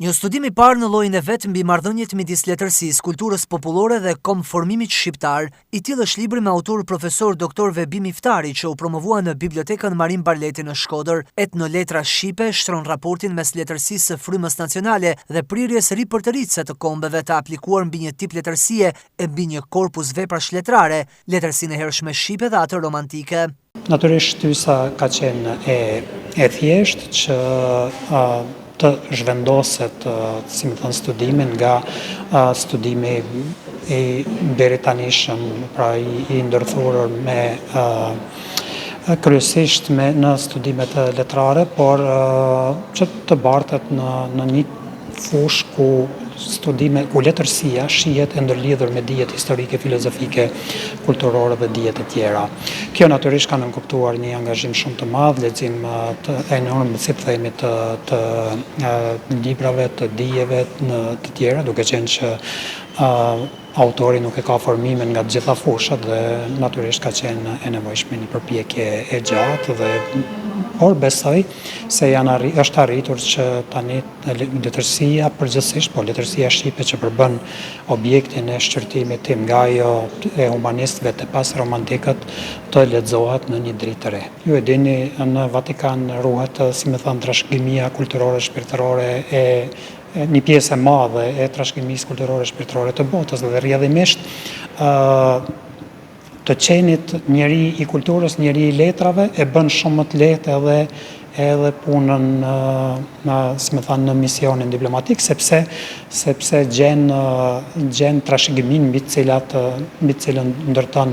Një studim i parë në llojin e vet mbi marrëdhëniet midis letërsisë, kulturës popullore dhe komformimit shqiptar, i tillë është libri me autor profesor doktor Vebi Miftari që u promovua në Bibliotekën Marin Barleti në Shkodër. Etnoletra shqipe shtron raportin mes letërsisë së frymës nacionale dhe prirjes ripërtëritëse të kombeve të aplikuar mbi një tip letërsie e mbi një korpus veprash letrare, letërsinë e hershme shqipe dhe atë romantike. Natyrisht shtysa ka qenë e thjeshtë që të zhvendoset, si më thënë, studimin nga studimi i britanishëm, pra i ndërthurur me kryesisht në studimet letrare, por që të bartet në një fushë ku letërsia shihet e ndërlidhur me dijet historike, filozofike, kulturore dhe dijet e tjera. Kjo natyrisht ka nënkuptuar një angazhim shumë të madh, lexim enorm, si të themi, të librave, të dijeve, të tjera, duke qenë që autori nuk e ka formimin nga të gjitha fushat dhe natyrisht ka qenë e nevojshme një përpjekje e gjatë por besoj se është arritur që tani letërsia përgjithsisht, po letërsia shqipe që përbën objektin e shqyrtimit tim nga ajo e humanistëve të pas romantikët të lexohet në një dritë të re. Ju e dini, në Vatikan ruhet, si më thënë, trashëgimia kulturore shpirtërore një pjesë e madhe e trashëgimisë kulturore shpirtërore të botës dhe rrjedhimisht të qenit njeri i kulturës, njeri i letrave e bën shumë më të lehtë edhe punën në misionin diplomatik, sepse gjen trashëgimin mbi të cilën ndërton,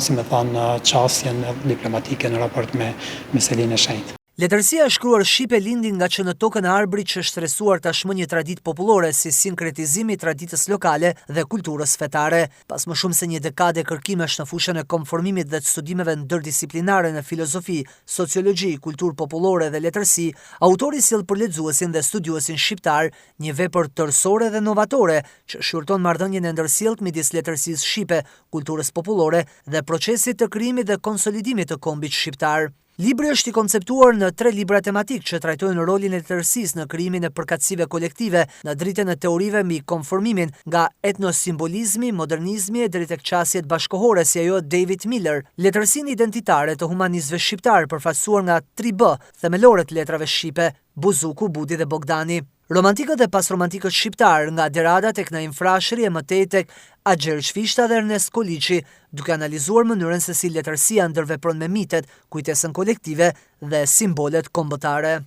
qasjen diplomatike në raport me Selinë e Shenjtë. Letërsia e shkruar shqipe lindi nga që në tokën e arbrit që është rrethuar tashmë një traditë popullore si sinkretizimi i traditës lokale dhe kulturës fetare. Pas më shumë se një dekade kërkimesh në fushën e konformimit dhe të studimeve ndërdisiplinare në filozofi, sociologji, kulturë popullore dhe letërsi, autori sjell për lexuesin dhe studiuesin shqiptar një vepër tërësore dhe novatore që shqyrton marrëdhënien e ndërsjellët midis letërsisë shqipe, kulturës popullore dhe procesit të krijimit dhe konsolidimit të kombit shqiptar. Libri është i konceptuar në 3 libra tematik që trajtojnë rolin e letërsisë në krijimin e përkatësive kolektive, në dritën e teorive mbi konformimin, nga etnosimbolizmi, modernizmi e deri tek qasjet bashkohore si ajo David Miller, letërsinë identitare të humanistëve shqiptar përfaqësuar nga 3B, themelorët e letrave shqipe, Buzuku, Budi dhe Bogdani. Romantikët dhe pasromantikët shqiptar, nga Derada tek Naim Frashëri e mëtej tek Axher Çfishta dhe Ernest Koliçi, duke analizuar mënyrën se si letërsia ndërvepron me mitet, kujtesën kolektive dhe simbolet kombëtare.